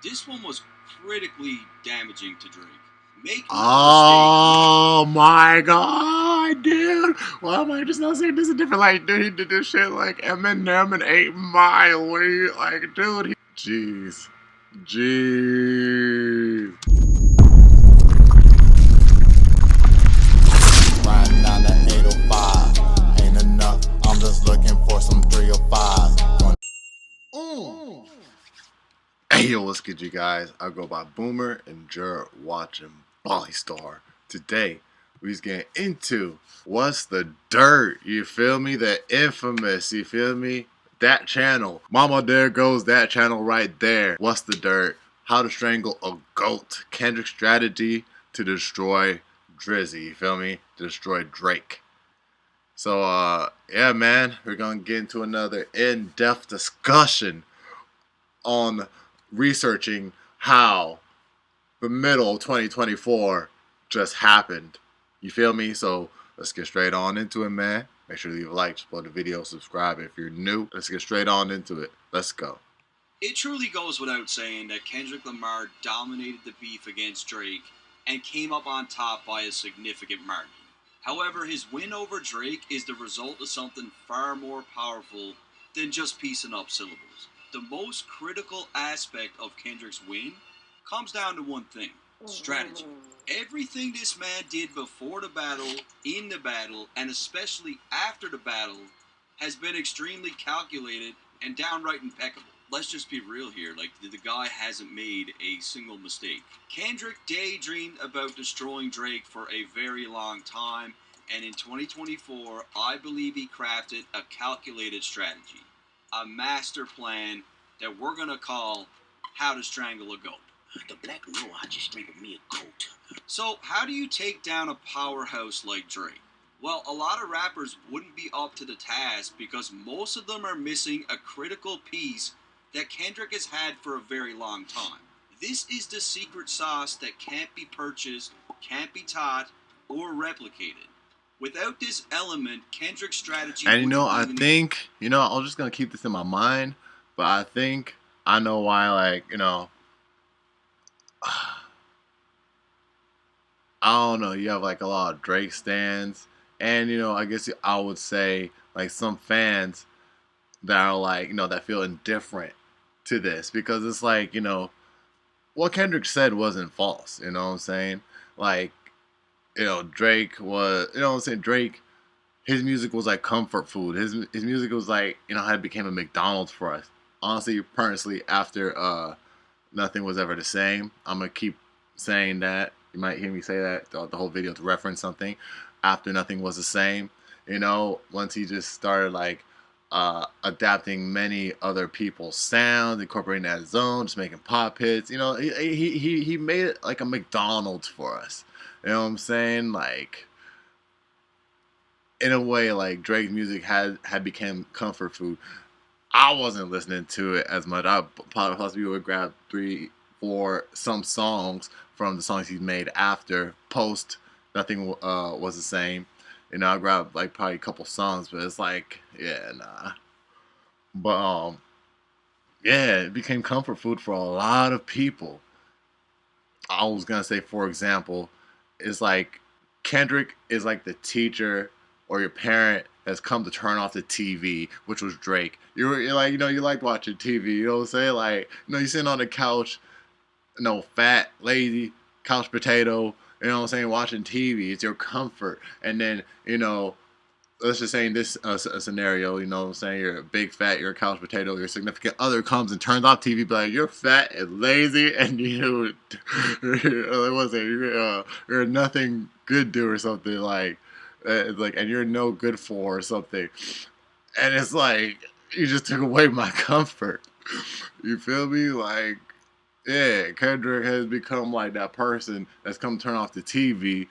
This one was critically damaging to Drake. Make no mistake. Oh my god, dude! Why am I just not saying this is different? Like, dude, he did this shit like Eminem and 8 Mile. What are you like, dude? Jeez, jeez. Riding down the 805, ain't enough. I'm just looking for some 305s. Hey, yo, what's good, you guys? I go by Boomer, and you're watching Bali Star. Today, we're getting into What's the Dirt? You feel me? The infamous, you feel me? That channel. Mama, there goes that channel right there. What's the Dirt? How to strangle a goat. Kendrick's strategy to destroy Drizzy, you feel me? To destroy Drake. So, yeah, man, we're gonna get into another in-depth discussion on researching how the middle of 2024 just happened. You feel me? So let's get straight on into it, man. Make sure to leave a like, support the video, subscribe if you're new. Let's get straight on into it. Let's go. It truly goes without saying that Kendrick Lamar dominated the beef against Drake and came up on top by a significant margin. However, his win over Drake is the result of something far more powerful than just piecing up syllables. The most critical aspect of Kendrick's win comes down to one thing: strategy. Everything this man did before the battle, in the battle, and especially after the battle has been extremely calculated and downright impeccable. Let's just be real here. Like, the guy hasn't made a single mistake. Kendrick daydreamed about destroying Drake for a very long time, and in 2024, I believe he crafted a calculated strategy, a master plan that we're gonna call How to Strangle a Goat. The black know I just strangled me a goat. So, how do you take down a powerhouse like Drake? Well, a lot of rappers wouldn't be up to the task because most of them are missing a critical piece that Kendrick has had for a very long time. This is the secret sauce that can't be purchased, can't be taught, or replicated. Without this element, Kendrick's strategy And I wouldn't think, I'm just gonna keep this in my mind, but I think I know why, like, I don't know, you have like a lot of Drake stands, and I guess I would say like some fans that are like, that feel indifferent to this because it's like, what Kendrick said wasn't false, you know what I'm saying? Like, Drake was, you know what I'm saying? Drake, his music was like comfort food. His music was like, how it became a McDonald's for us. Honestly, personally, after Nothing Was Ever the Same, I'm gonna keep saying that. You might hear me say that throughout the whole video to reference something. After Nothing Was the Same, once he just started like adapting many other people's sounds, incorporating that zone, just making pop hits. He made it like a McDonald's for us. You know what I'm saying? Like, in a way, like Drake's music had become comfort food. I wasn't listening to it as much. I possibly would grab 3, 4 some songs from the songs he's made after post Nothing Was the Same. I grabbed like probably a couple songs, but it's like, yeah, nah. But yeah, it became comfort food for a lot of people. I was gonna say, for example, it's like Kendrick is like the teacher or your parent has come to turn off the TV, which was Drake. You're like, you like watching TV. You know what I'm saying? Like, you're sitting on the couch, fat, lazy, couch potato. You know what I'm saying? Watching TV. It's your comfort. And then, let's just say in this scenario, you know what I'm saying, you're a big fat, you're a couch potato, your significant other comes and turns off TV, but like, you're fat and lazy, and you're nothing good do or something, like, and you're no good for or something. And it's like, you just took away my comfort. You feel me? Like, yeah, Kendrick has become like that person that's come turn off the TV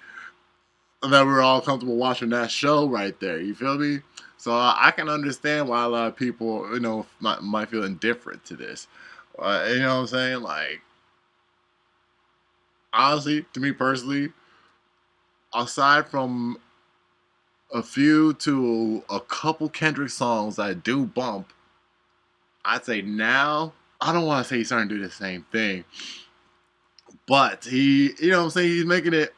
that we're all comfortable watching that show right there. You feel me? So I can understand why a lot of people, might feel indifferent to this. You know what I'm saying? Like, honestly, to me personally, aside from a few to a couple Kendrick songs I do bump, I'd say now I don't want to say he's starting to do the same thing, but he, you know what I'm saying, he's making it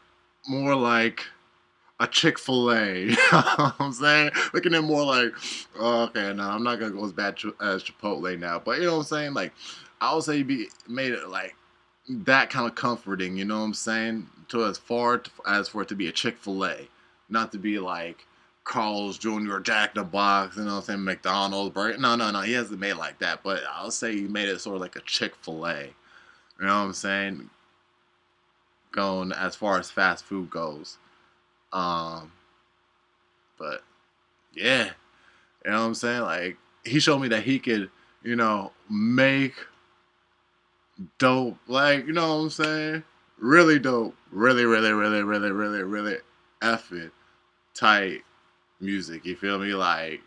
more like a Chick-fil-A. You know what I'm saying? Making it more like, oh, okay, no, I'm not going to go as bad as Chipotle now. But you know what I'm saying? Like, I would say he made it like that kind of comforting, you know what I'm saying? To as far as for it to be a Chick-fil-A. Not to be like Carl's Jr., Jack in the Box, you know what I'm saying? McDonald's, burger. No. He hasn't made it like that. But I'll say he made it sort of like a Chick-fil-A. You know what I'm saying? Going as far as fast food goes. But yeah, you know what I'm saying? Like, he showed me that he could, you know, make dope, like, you know what I'm saying? Really dope, really effing tight music. You feel me? Like,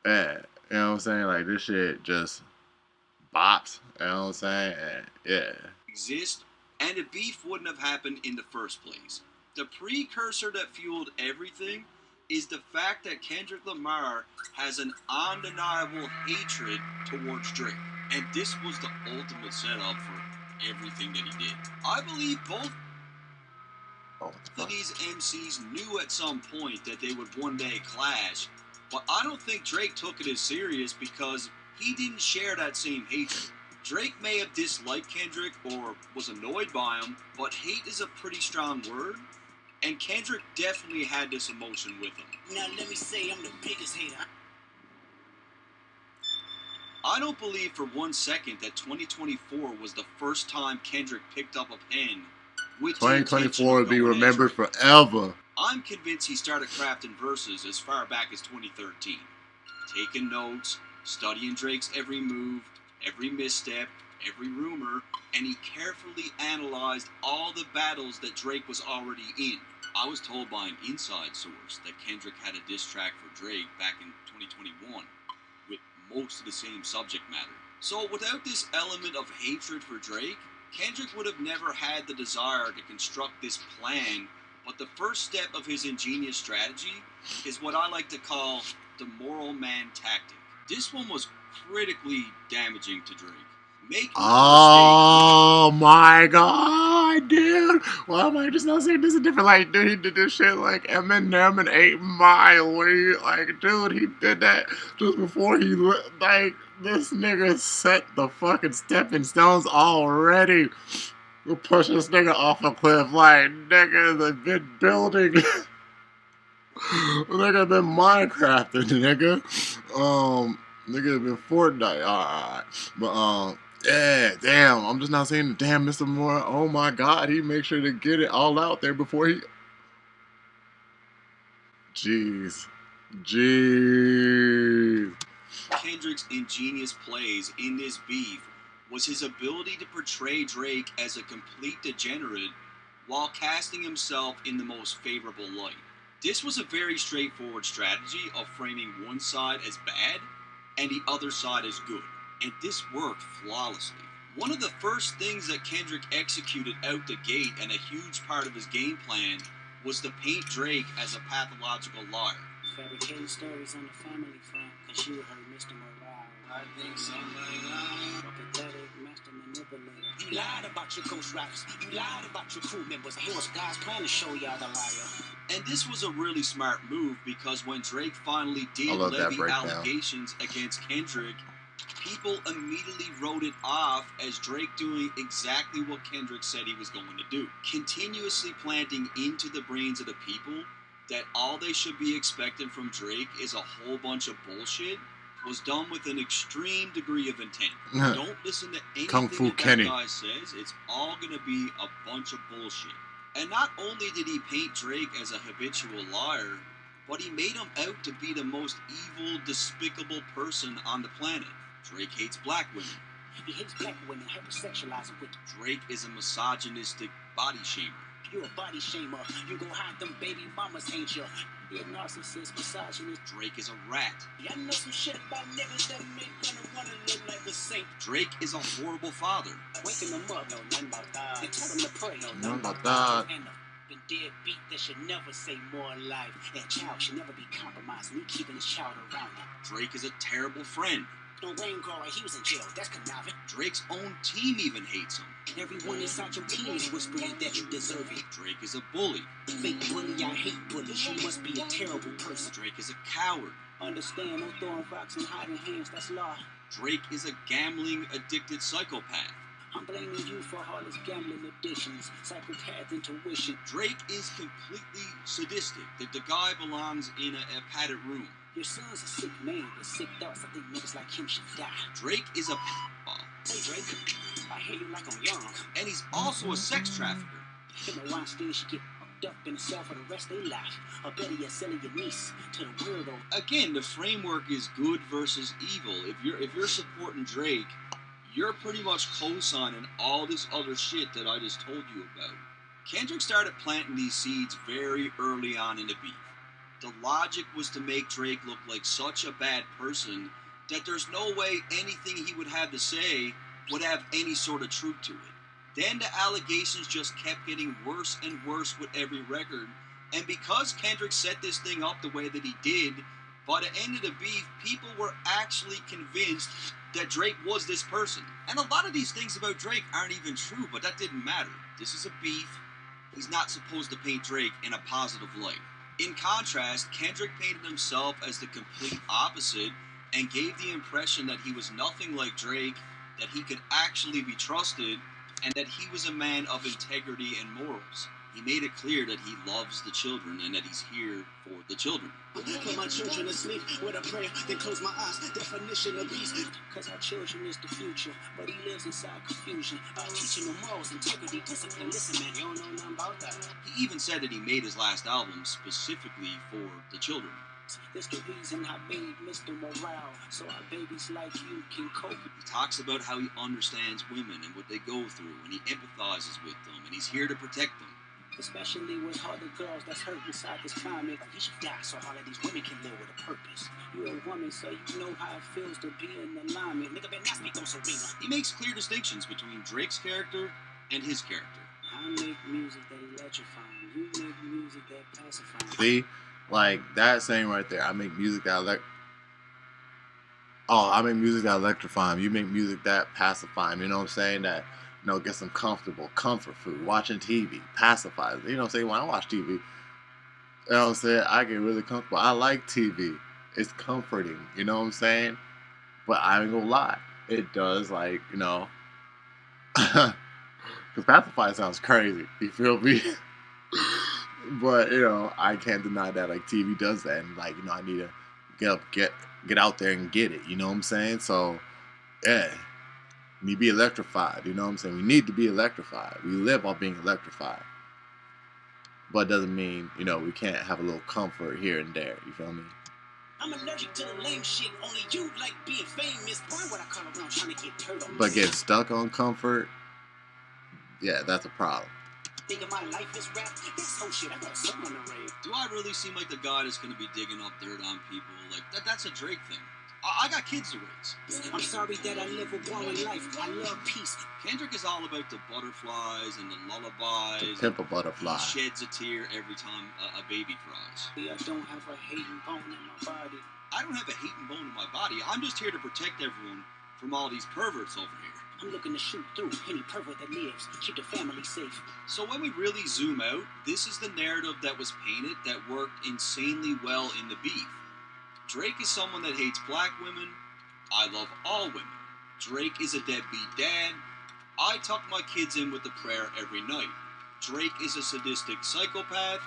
yeah, you know what I'm saying? Like, this shit just bops. You know what I'm saying? And, yeah. Exist, and the beef wouldn't have happened in the first place. The precursor that fueled everything is the fact that Kendrick Lamar has an undeniable hatred towards Drake. And this was the ultimate setup for everything that he did. I believe both of these MCs knew at some point that they would one day clash, but I don't think Drake took it as serious because he didn't share that same hatred. Drake may have disliked Kendrick or was annoyed by him, but hate is a pretty strong word, and Kendrick definitely had this emotion with him. Now let me say I'm the biggest hater. I don't believe for 1 second that 2024 was the first time Kendrick picked up a pen with 2024 will be remembered forever. I'm convinced he started crafting verses as far back as 2013. Taking notes, studying Drake's every move, every misstep, every rumor, and he carefully analyzed all the battles that Drake was already in. I was told by an inside source that Kendrick had a diss track for Drake back in 2021 with most of the same subject matter. So without this element of hatred for Drake, Kendrick would have never had the desire to construct this plan, but the first step of his ingenious strategy is what I like to call the moral man tactic. This one was critically damaging to Drake. Oh my god, dude! Why am I just not saying this is different? Like, dude, he did this shit like Eminem and 8 Mile. Where he, like, dude, he did that just before he, like, this nigga set the fucking stepping stones already. We'll push this nigga off a cliff. Like, nigga, they've been building. Nigga been Minecrafting, nigga. Nigga been Fortnite. Alright. But, yeah, damn. I'm just not saying, damn, Mr. Moore. Oh my god, he makes sure to get it all out there before he. Jeez. Kendrick's ingenious plays in this beef was his ability to portray Drake as a complete degenerate while casting himself in the most favorable light. This was a very straightforward strategy of framing one side as bad and the other side as good, and this worked flawlessly. One of the first things that Kendrick executed out the gate, and a huge part of his game plan, was to paint Drake as a pathological liar. Fabricating stories on the family front, cause you heard Mr. Morale. I think somebody lied. A pathetic master manipulator. You lied about your ghostwriters. You lied about your crew members. It was God's plan to show y'all the liar. And this was a really smart move because when Drake finally did levy allegations against Kendrick, people immediately wrote it off as Drake doing exactly what Kendrick said he was going to do. Continuously planting into the brains of the people that all they should be expecting from Drake is a whole bunch of bullshit was done with an extreme degree of intent. Don't listen to anything that guy says. It's all going to be a bunch of bullshit. And not only did he paint Drake as a habitual liar, but he made him out to be the most evil, despicable person on the planet. Drake hates black women. He hates black women, hypersexualizing with. Drake is a misogynistic body shamer. You're a body shamer. You gon' hide them baby mamas, ain't you? You're a narcissist, misogynist. Drake is a rat. Yeah, I know some shit about niggas that make wanna live like a saint. Drake is a horrible father. Waking them up, no, nothing about that. They tell them to pray, no, nothing about that. And the deadbeat that should never say more life. That child should never be compromised. We keeping his child around him. Drake is a terrible friend. No rain garden, he was in jail. That's conniving. Drake's own team even hates him. Everyone inside your team is whispering that you deserve it. Drake is a bully. Fake bully, I hate bullies. You must be a terrible person. Drake is a coward. Understand, no throwing rocks and hiding hands, that's law. Drake is a gambling addicted psychopath. I'm blaming you for all his gambling addictions, psychopath intuition. Drake is completely sadistic. The guy belongs in a padded room. Your son's a sick man with sick thoughts. I think niggas like him should die. Drake is a p***ball. Hey Drake, I hear you like I'm young. And he's also a sex trafficker. Him and Weinstein should get fucked up in a cell for the rest of their life. Or better yet, selling your niece to the weirdo. Again, the framework is good versus evil. If you're supporting Drake, you're pretty much co-signing all this other shit that I just told you about. Kendrick started planting these seeds very early on in the beef. The logic was to make Drake look like such a bad person that there's no way anything he would have to say would have any sort of truth to it. Then the allegations just kept getting worse and worse with every record, and because Kendrick set this thing up the way that he did, by the end of the beef, people were actually convinced that Drake was this person. And a lot of these things about Drake aren't even true, but that didn't matter. This is a beef. He's not supposed to paint Drake in a positive light. In contrast, Kendrick painted himself as the complete opposite and gave the impression that he was nothing like Drake, that he could actually be trusted, and that he was a man of integrity and morals. He made it clear that he loves the children and that he's here for the children. Put my children to sleep with a prayer, then close my eyes. Definition of peace. Cause our children is the future, but he lives inside confusion. Teaching them morals, integrity, discipline. Listen, man, you don't know nothing about that. He even said that he made his last album specifically for the children. That's the reason I made Mr. Morale, so our babies like you can cope. He talks about how he understands women and what they go through, and he empathizes with them, and he's here to protect them. Especially with all the girls that's hurt inside this climate. He should die so all of these women can live with a purpose. You're a woman, so you know how it feels to be in alignment. Nigga better not speak on Serena. He makes clear distinctions between Drake's character and his character. I make music that electrifying. You make music that pacifying. See, like that saying right there. I make music that I make music that electrifying. You make music that pacifying. You know what I'm saying? That, you know, gets them comfortable, comfort food, watching TV, pacifies. You know what I'm saying? When I watch TV, you know what I'm saying? I get really comfortable. I like TV. It's comforting. You know what I'm saying? But I ain't gonna lie. It does, like, you know, because pacify sounds crazy. You feel me? But, you know, I can't deny that, like, TV does that. And, like, you know, I need to get up, get out there and get it. You know what I'm saying? So, yeah. We be electrified, you know what I'm saying? We need to be electrified. We live off being electrified. But it doesn't mean, you know, we can't have a little comfort here and there. You feel me? I'm allergic to the lame shit. Only you like being famous. Why would I come around trying to get dirt on But getting stuck on comfort, yeah, that's a problem. Think of my life is rap. This whole shit, I got something on the rave. Do I really seem like the guy that's going to be digging up dirt on people? Like, that's a Drake thing. I got kids to raise. I'm sorry that I live a boring life. I love peace. Kendrick is all about the butterflies and the lullabies. The pimp a butterfly. He sheds a tear every time a baby cries. I don't have a hating bone in my body. I don't have a hating bone in my body. I'm just here to protect everyone from all these perverts over here. I'm looking to shoot through any pervert that lives. Keep the family safe. So when we really zoom out, this is the narrative that was painted that worked insanely well in the beef. Drake is someone that hates black women. I love all women. Drake is a deadbeat dad. I tuck my kids in with the prayer every night. Drake is a sadistic psychopath.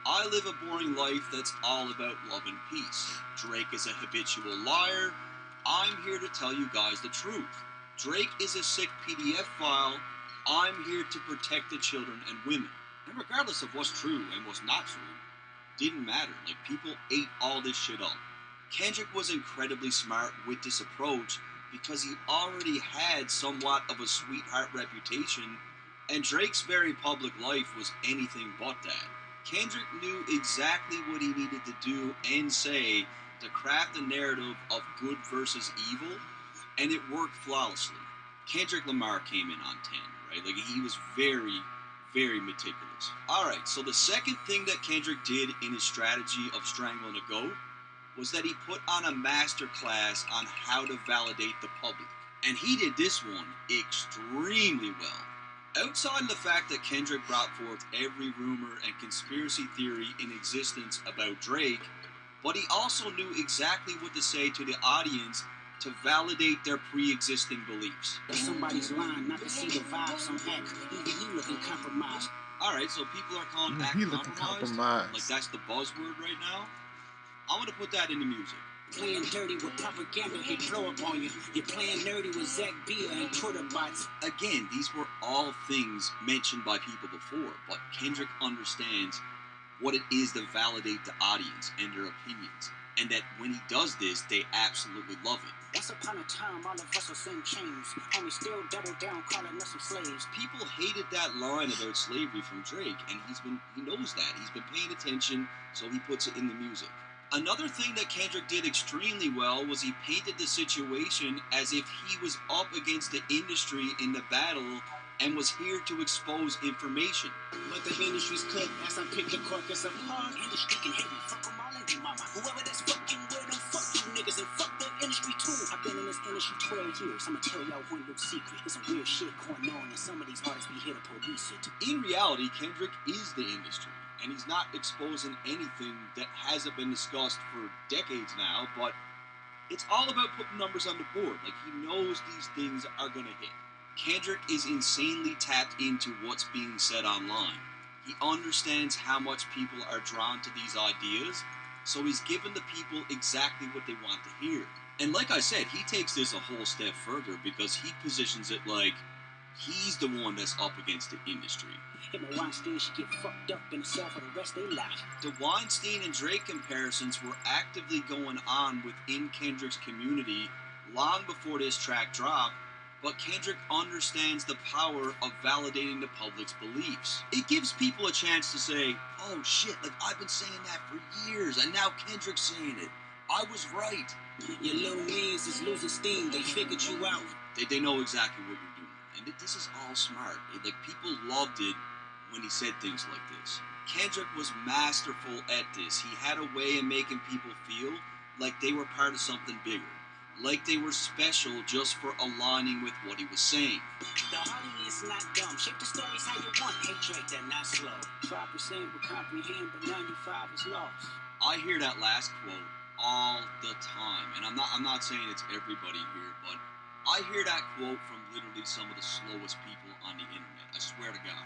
I live a boring life that's all about love and peace. Drake is a habitual liar. I'm here to tell you guys the truth. Drake is a sick PDF file. I'm here to protect the children and women. And regardless of what's true and what's not true, didn't matter. Like, people ate all this shit up. Kendrick was incredibly smart with this approach because he already had somewhat of a sweetheart reputation, and Drake's very public life was anything but that. Kendrick knew exactly what he needed to do and say to craft a narrative of good versus evil, and it worked flawlessly. Kendrick Lamar came in on 10, right? Like, he was very, very meticulous. Alright, so the second thing that Kendrick did in his strategy of strangling a goat was that he put on a masterclass on how to validate the public. And he did this one extremely well. Outside of the fact that Kendrick brought forth every rumor and conspiracy theory in existence about Drake, but he also knew exactly what to say to the audience to validate their pre-existing beliefs. If somebody's lying, not to see the vibes on act, even he looking compromised. Alright, so people are calling act He looking compromised. like that's the buzzword right now. I'm gonna put that in the music. Playing dirty with propaganda, he blow up on you. You're playing nerdy with Zach Beer and Twitter bots. Again, these were all things mentioned by people before, but Kendrick understands what it is to validate the audience and their opinions, and that when he does this, they absolutely love it. Once upon a time, all of us was in chains. Homie still double down, calling us some slaves. People hated that line about slavery from Drake, and he knows that. He's been paying attention, so he puts it in the music. Another thing that Kendrick did extremely well was he painted the situation as if he was up against the industry in the battle and was here to expose information. But the industry's cooked as I pick the carcass apart. Industry can hate me, fuck them all in their mama. Whoever that's fucking with them, fuck you niggas and fuck the industry too. I've been in this industry 12 years. I'ma tell y'all one little secret. There's some weird shit going on and some of these artists be here to police it. In reality, Kendrick is the industry, and he's not exposing anything that hasn't been discussed for decades now, but it's all about putting numbers on the board. Like, he knows these things are gonna hit. Kendrick is insanely tapped into what's being said online. He understands how much people are drawn to these ideas, so he's given the people exactly what they want to hear. And like I said, he takes this a whole step further because he positions it like he's the one that's up against the industry. Him and Weinstein should get fucked up in the cell for the rest of their life. The Weinstein and Drake comparisons were actively going on within Kendrick's community long before this track dropped, but Kendrick understands the power of validating the public's beliefs. It gives people a chance to say, oh shit, like I've been saying that for years, and now Kendrick's saying it. I was right. Your little means is losing steam, they figured you out. They know exactly what you're doing, and this is all smart. Like, people loved it when he said things like this. Kendrick was masterful at this. He had a way of making people feel like they were part of something bigger. Like they were special just for aligning with what he was saying. The audience not dumb. Shape the stories how you want. Hey Drake, they're not slow. 5% will comprehend, but 95 is lost. I hear that last quote all the time, and I'm not saying it's everybody here, but I hear that quote from literally some of the slowest people on the internet. I swear to God.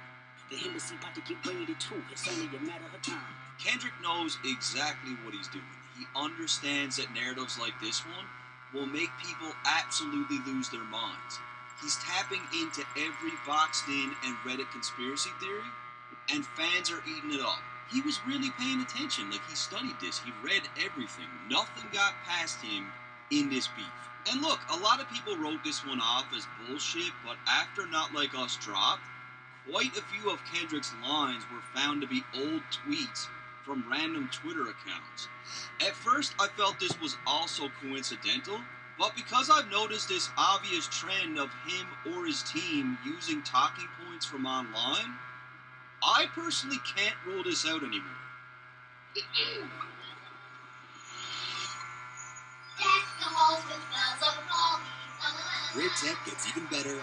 The embassy about to get raided too. It's only a matter of time. Kendrick knows exactly what he's doing. He understands that narratives like this one will make people absolutely lose their minds. He's tapping into every boxed-in and Reddit conspiracy theory, and fans are eating it up. He was really paying attention. Like, he studied this. He read everything. Nothing got past him in this beef. And look, a lot of people wrote this one off as bullshit, but after Not Like Us dropped, quite a few of Kendrick's lines were found to be old tweets from random Twitter accounts. At first, I felt this was also coincidental, but because I've noticed this obvious trend of him or his team using talking points from online, I personally can't rule this out anymore. Grid Tech gets even better.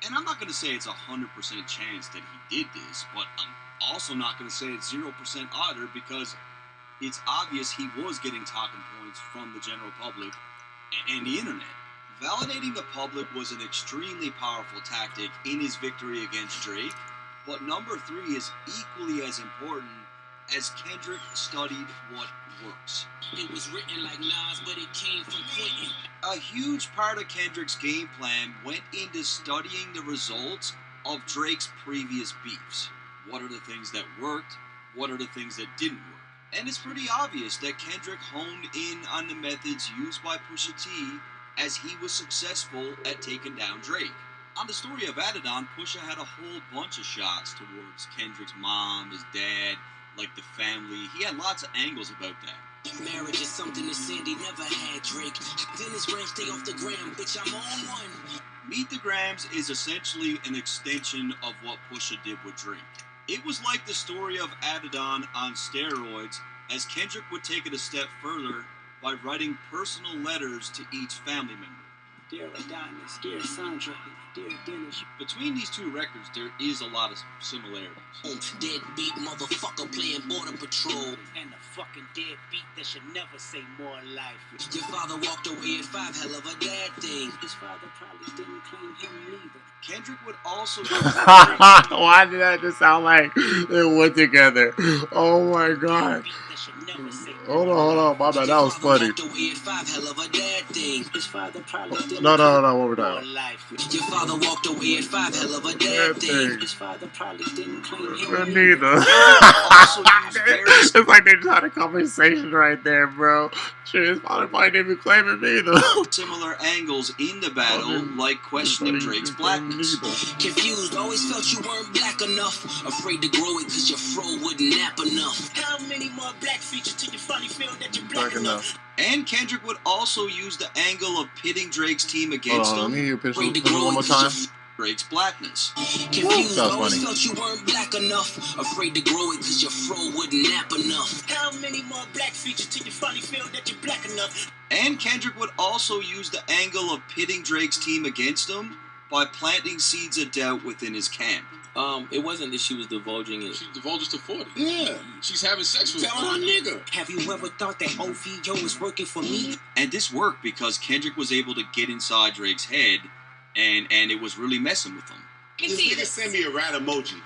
And I'm not going to say it's 100% chance that he did this, but I'm also not going to say it's 0% either, because it's obvious he was getting talking points from the general public and the internet. Validating the public was an extremely powerful tactic in his victory against Drake, but number 3 is equally as important, as Kendrick studied what works. It was written like Nas, but it came from Quentin. A huge part of Kendrick's game plan went into studying the results of Drake's previous beefs. What are the things that worked? What are the things that didn't work? And it's pretty obvious that Kendrick honed in on the methods used by Pusha T as he was successful at taking down Drake. On the story of Adidon, Pusha had a whole bunch of shots towards Kendrick's mom, his dad, like the family. He had lots of angles about that. Marriage is something that Sandy never had, Drake. Dennis Graham, stay off the gram, bitch, I'm on one. Meet the Grams is essentially an extension of what Pusha did with Drake. It was like the story of Adidon on steroids, as Kendrick would take it a step further by writing personal letters to each family member. Dear Adonis, dear Sandra, dear Dennis. Between these two records, there is a lot of similarities. Deadbeat motherfucker playing border patrol. And a fucking deadbeat that should never say more life. Your father walked away at 5, hell of a dad thing. His father probably didn't claim him neither. Kendrick would also... Why did that just sound like it went together? Oh my god. Hold on, my bad, that was funny. His father probably didn't No, one more time. Your father walked away at 5, hell of a dad thing. His father probably didn't claim him Neither. also used various... It's like they just had a conversation right there, bro. Shit, his father probably didn't even claim it either. similar angles in the battle, like questioning Drake's blackness. Confused, always felt you weren't black enough. Afraid to grow it cause your fro wouldn't nap enough. How many more black features till you finally feel that you're black enough? And Kendrick would also use the angle of pitting Drake's team against Let him. me hear your pistol one more time. Drake's blackness. Confused, That was always funny. felt you weren't black enough. Afraid to grow it cause your fro wouldn't nap enough. How many more black features till you finally feel that you're black enough? And Kendrick would also use the angle of pitting Drake's team against him by planting seeds of doubt within his camp. It wasn't that she was divulging it. She divulged to 40. Yeah. She's having sex with Tell her nigga. Have you ever thought that OVO is working for me? And this worked because Kendrick was able to get inside Drake's head, and it was really messing with him. This nigga send me a rat emoji.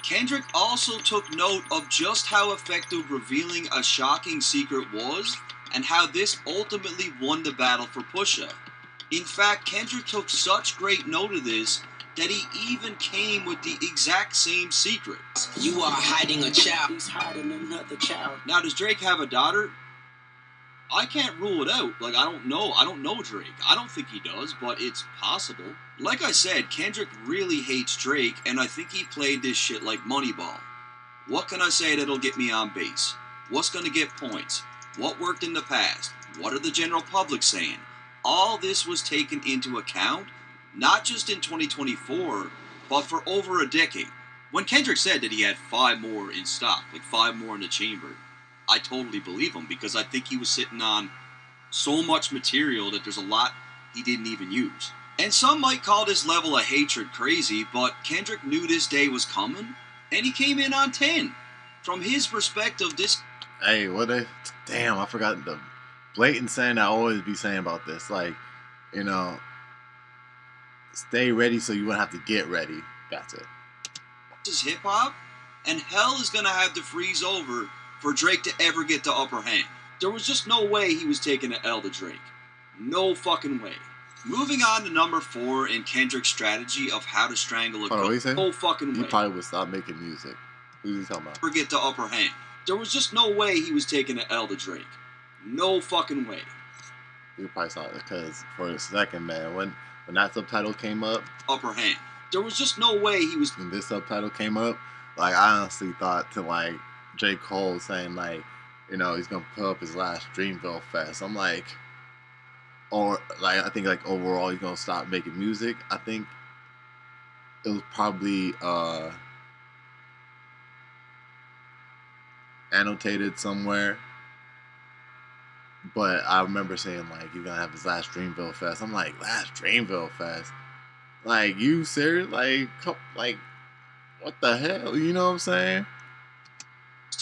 Kendrick also took note of just how effective revealing a shocking secret was, and how this ultimately won the battle for Pusha. In fact, Kendrick took such great note of this that he even came with the exact same secret. You are hiding a child. He's hiding another child. Now, does Drake have a daughter? I can't rule it out. Like, I don't know Drake. I don't think he does, but it's possible. Like I said, Kendrick really hates Drake, and I think he played this shit like Moneyball. What can I say that'll get me on base? What's gonna get points? What worked in the past? What are the general public saying? All this was taken into account, not just in 2024, but for over a decade. When Kendrick said that he had 5 more in stock, like 5 more in the chamber, I totally believe him, because I think he was sitting on so much material that there's a lot he didn't even use. And some might call this level of hatred crazy, but Kendrick knew this day was coming, and he came in on 10. From his perspective, this... Hey, damn, I forgot the blatant saying I always be saying about this. Like, you know, stay ready so you won't have to get ready. That's it. is hip-hop, and hell is going to have to freeze over for Drake to ever get the upper hand. There was just no way he was taking an L to Drake. No fucking way. Moving on to number 4 in Kendrick's strategy of how to strangle a What do you say? no fucking He way. probably would stop making music. Who's he talking about? Forget the upper hand. There was just no way he was taking an L to Drake. No fucking way. He probably saw it because for a second, man, when that subtitle came up, Upper hand. There was just no way he was... when this subtitle came up, like I honestly thought to like J. Cole saying like, you know, he's gonna put up his last Dreamville Fest. I'm like, or like I think like overall he's gonna stop making music. I think it was probably annotated somewhere. But I remember saying like he's gonna have his last Dreamville Fest. I'm like, last Dreamville Fest? Like, you serious? Like what the hell? You know what I'm saying?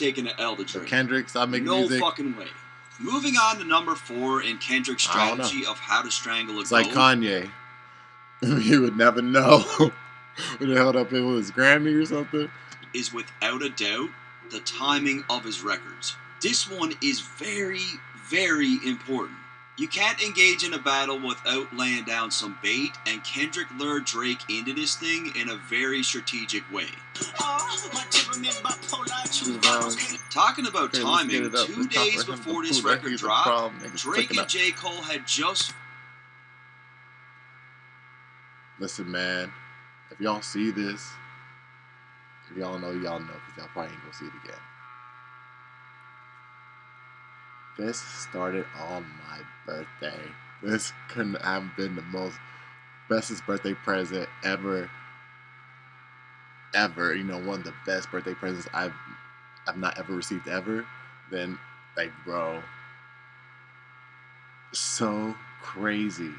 taking an L to So Drake. Kendricks, stop making No music. fucking way. Moving on to number 4 in Kendrick's I don't know. strategy of how to strangle a It's like goat Kanye. You would never know when they held up it with his Grammy or something. is without a doubt the timing of his records. This one is very, very important. You can't engage in a battle without laying down some bait, and Kendrick lured Drake into this thing in a very strategic way. Talking about Okay, let's get timing, it up. 2 Let's days comprehend before the this food. That record is the dropped, problem. Niggas Drake clicking and up. J. Cole had just... Listen, man. If y'all see this, if y'all know, y'all know, because y'all probably ain't gonna see it again. This started on my birthday. This couldn't have been the bestest birthday present ever. Ever. You know, one of the best birthday presents I've not ever received ever. Then, like, bro, So crazy.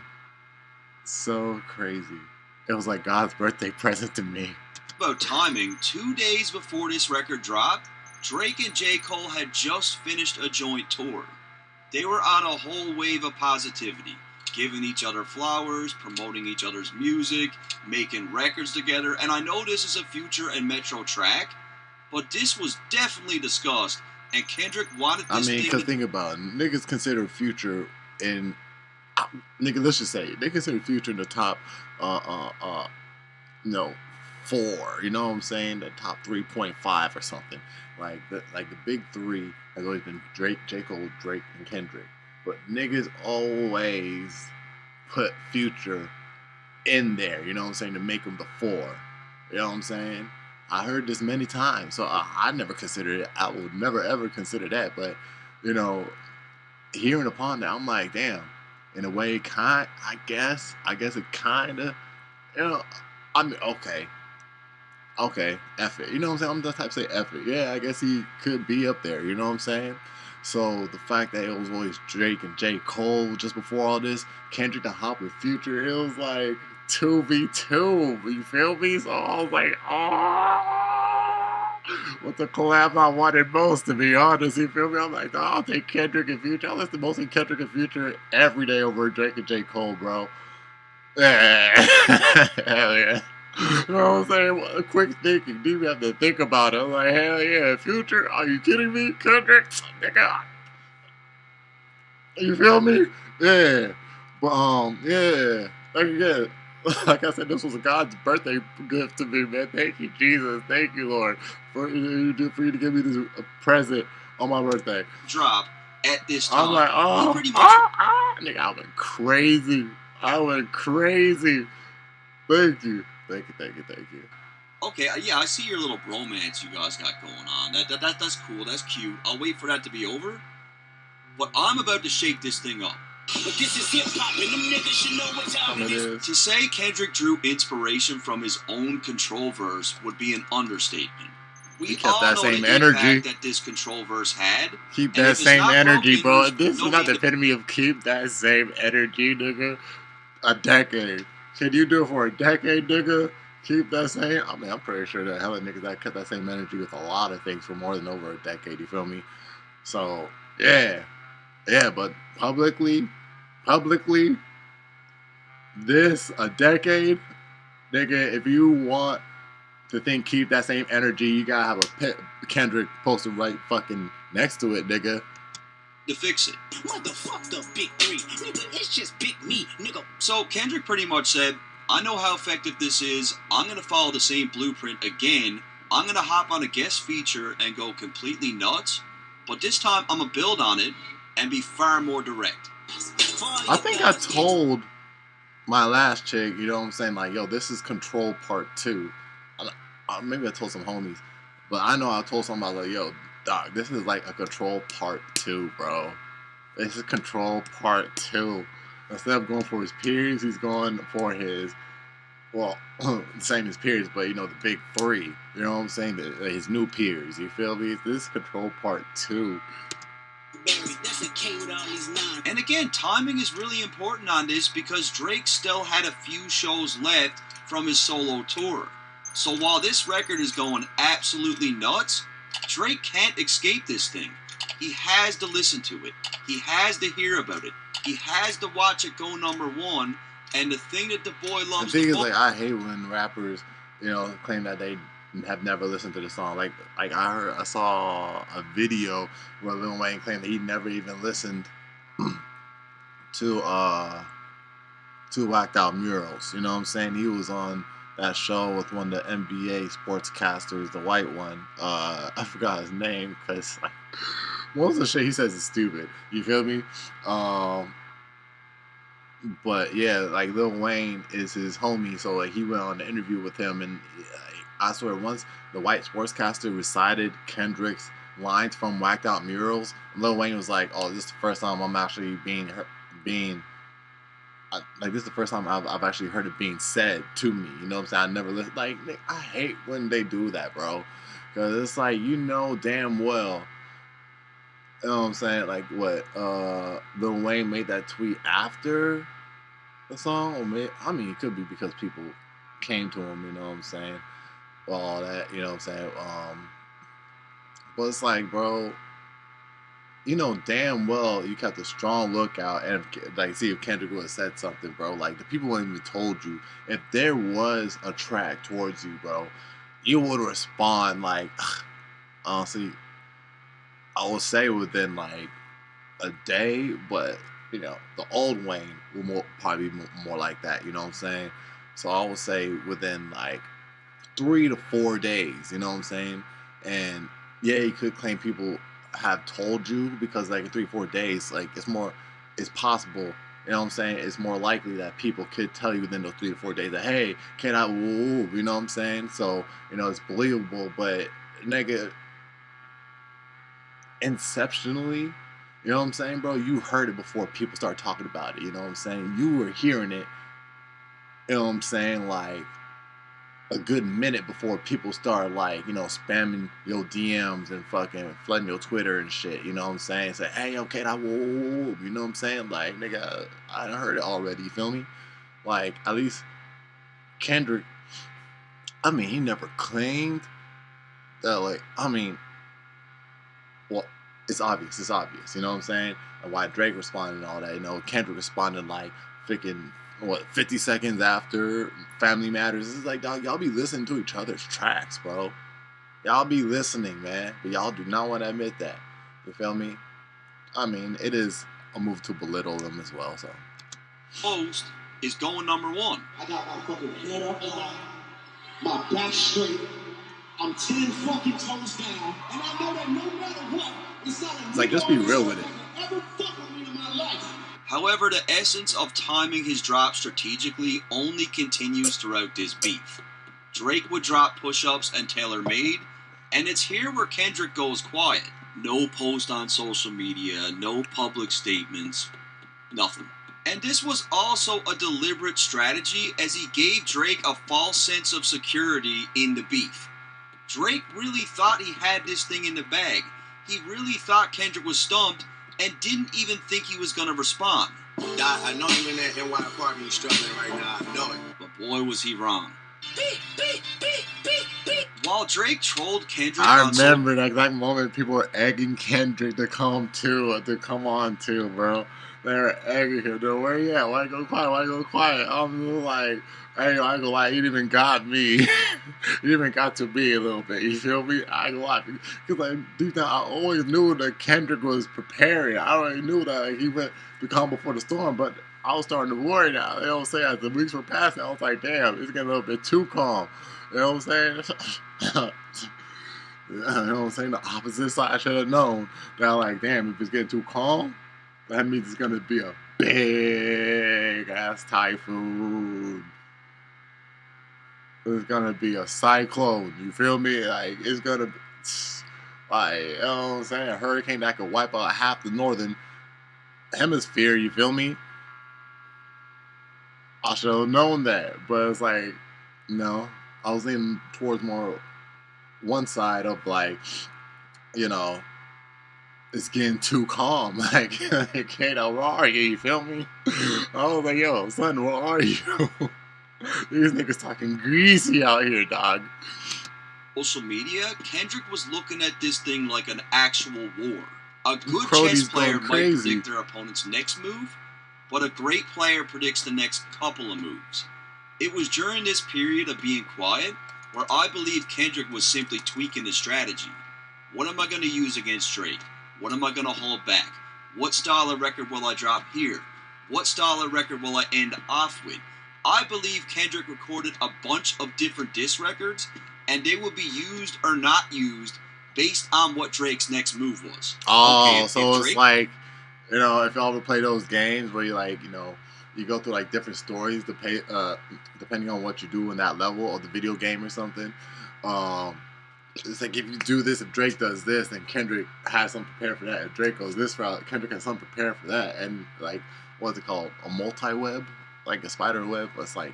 So crazy. It was like God's birthday present to me. About timing, 2 days before this record dropped, Drake and J. Cole had just finished a joint tour. They were on a whole wave of positivity, giving each other flowers, promoting each other's music, making records together, and I know this is a Future and Metro track, but this was definitely discussed, and Kendrick wanted this thing because to... think about it. Niggas consider Future in... Nigga, let's just say, they consider Future in the top, no, 4, you know what I'm saying? The top 3.5 or something. Like the big 3 has always been Drake, J. Cole, Drake, and Kendrick. But niggas always put Future in there, you know what I'm saying, to make him the 4. You know what I'm saying? I heard this many times, so I never considered it. I would never ever consider that. But, you know, hearing upon that, I'm like, damn. In a way, I guess it kind of, you know, I mean, okay, F it. You know what I'm saying? I'm the type to say F it. Yeah, I guess he could be up there. You know what I'm saying? So the fact that it was always Drake and J. Cole just before all this, Kendrick to hop with Future, it was like 2v2. You feel me? So I was like, what the collab I wanted most, to be honest. You feel me? I'm like, I'll take Kendrick and Future. I listen to mostly Kendrick and Future every day over Drake and J. Cole, bro. Yeah. Hell yeah. You know what I'm saying? Quick thinking. You even have to think about it. I'm like, hell yeah. Future? Are you kidding me? Kendrick? Nigga. You feel me? Yeah. But, yeah. Like I said, this was God's birthday gift to me, man. Thank you, Jesus. Thank you, Lord, for you to give me this present on my birthday. Drop at this time. I'm like, pretty much... nigga, I went crazy. Thank you. Okay, yeah, I see your little bromance you guys got going on. That's cool. That's cute. I'll wait for that to be over. But I'm about to shake this thing up. But this is hip-hop, and them niggas should know what time it is. To say Kendrick drew inspiration from his own Control verse would be an understatement. We kept all that know same the energy impact that this Control verse had. Keep that same energy, bro. English, This is not the epitome of keep that same energy, nigga. A decade. Can you do it for a decade, nigga? Keep that same... I mean, I'm pretty sure that hella niggas that kept that same energy with a lot of things for more than over a decade, you feel me? So, yeah. Yeah, but publicly, this, a decade, nigga, if you want to think keep that same energy, you gotta have a Kendrick posted right fucking next to it, nigga. To fix it. What the fuck the big 3? Nigga, it's just big me, nigga. So Kendrick pretty much said, I know how effective this is. I'm going to follow the same blueprint again. I'm going to hop on a guest feature and go completely nuts. But this time, I'm going to build on it and be far more direct. I think I told my last chick, you know what I'm saying, like, yo, this is Control Part 2. Maybe I told some homies. But I know I told somebody, like, yo, dog, this is like a Control Part 2, bro. This is Control Part 2. Instead of going for his peers, he's going for his, well, same as peers, but, you know, the big 3. You know what I'm saying? His new peers. You feel me? This is Control Part 2. And again, timing is really important on this because Drake still had a few shows left from his solo tour. So while this record is going absolutely nuts, Drake can't escape this thing. He has to listen to it. He has to hear about it. He has to watch it go #1. And the thing that the boy loves... The thing is, like, I hate when rappers, you know, claim that they have never listened to the song. Like I saw a video where Lil Wayne claimed that he never even listened to Whacked Out Murals. You know what I'm saying? He was on that show with one of the NBA sportscasters, the white one. I forgot his name because like, most of the shit he says is stupid. You feel me? But yeah, like Lil Wayne is his homie, so like he went on an interview with him, and I swear once the white sportscaster recited Kendrick's lines from Whacked Out Murals, Lil Wayne was like, "Oh, this is the first time I'm actually this is the first time I've actually heard it being said to me." You know what I'm saying? I never listened. Like, I hate when they do that, bro, because it's like, you know damn well You know what I'm saying? Like what? Lil Wayne made that tweet after the song, or I mean, it could be because people came to him. You know what I'm saying? Well, all that. You know what I'm saying? But it's like, bro, you know damn well you kept a strong lookout, and like, see if Kendrick would have said something, bro. Like, the people wouldn't even told you if there was a track towards you, bro. You would respond like, honestly, I would say within like a day, but you know, the old Wayne will probably be more like that. You know what I'm saying? So I would say within like 3 to 4 days. You know what I'm saying? And yeah, you could claim people have told you, because like in 3 4 days, like it's possible. You know what I'm saying? It's more likely that people could tell you within those 3 to 4 days that, hey, can I woo? You know what I'm saying? So, you know, it's believable, but nigga, inceptionally, you know what I'm saying, bro? You heard it before people start talking about it. You know what I'm saying? You were hearing it, you know what I'm saying, like a good minute before people start, like, you know, spamming your DMs and fucking flooding your Twitter and shit. You know what I'm saying? Say, hey, okay, that whoa, you know what I'm saying? Like, nigga, I done heard it already. You feel me? Like, at least Kendrick, I mean, he never claimed that, like, I mean, well, it's obvious, you know what I'm saying? And why Drake responded and all that, you know, Kendrick responded like freaking, 50 seconds after Family Matters. It's like, dog, y'all be listening to each other's tracks, bro. Y'all be listening, man, but y'all do not want to admit that. You feel me? I mean, it is a move to belittle them as well, so. Post is going #1. I got my fucking head up high, my back straight. I'm 10 fucking toes down, and I know that no matter what, it's like, just be real with it. Ever fuck with me in my life. However, the essence of timing his drop strategically only continues throughout this beef. Drake would drop push-ups and Taylor Made, and it's here where Kendrick goes quiet. No post on social media, no public statements, nothing. And this was also a deliberate strategy, as he gave Drake a false sense of security in the beef. Drake really thought he had this thing in the bag. He really thought Kendrick was stumped and didn't even think he was going to respond. I know you in that NY apartment, you struggling right now. I know it. But boy, was he wrong. While Drake trolled Kendrick I remember that exact moment people were egging Kendrick to come on too, bro. They were egging him. They're, where you at? Why go quiet? I'm like, hey, I ain't gonna lie, you even got me. You even got to me a little bit. You feel me? I ain't gonna lie. Because like, deep down, I always knew that Kendrick was preparing. I already knew that, like, he went to calm before the storm, but I was starting to worry now. You know what I'm saying? As the weeks were passing, I was like, damn, it's getting a little bit too calm. You know what I'm saying? You know what I'm saying? The opposite side, I should have known that, like, damn, if it's getting too calm, that means it's gonna be a big ass typhoon. It's gonna be a cyclone. You feel me? Like, it's gonna be, like, you know what I'm saying? A hurricane that could wipe out half the northern hemisphere. You feel me? I should have known that, but it's like, no. I was leaning towards more one side of, like, you know, it's getting too calm. Like, Kato, where are you? You feel me? I was like, yo, son, where are you? These niggas talking greasy out here, dog. Social media, Kendrick was looking at this thing like an actual war. A good Crody's chess player going might crazy. predict their opponent's next move, but a great player predicts the next couple of moves. It was during this period of being quiet where I believe Kendrick was simply tweaking his strategy. What am I going to use against Drake? What am I going to hold back? What style of record will I drop here? What style of record will I end off with? I believe Kendrick recorded a bunch of different diss records, and they will be used or not used based on what Drake's next move was. Oh, Okay, so Drake, it's like, you know, if y'all ever play those games where you, like, you know, you go through like different stories to pay, depending on what you do in that level of the video game or something. It's like, if you do this, if Drake does this, then Kendrick has something prepared for that. If Drake goes this route, Kendrick has something prepared for that. And like, what's it called? A multi-web? Like a spider web? It's like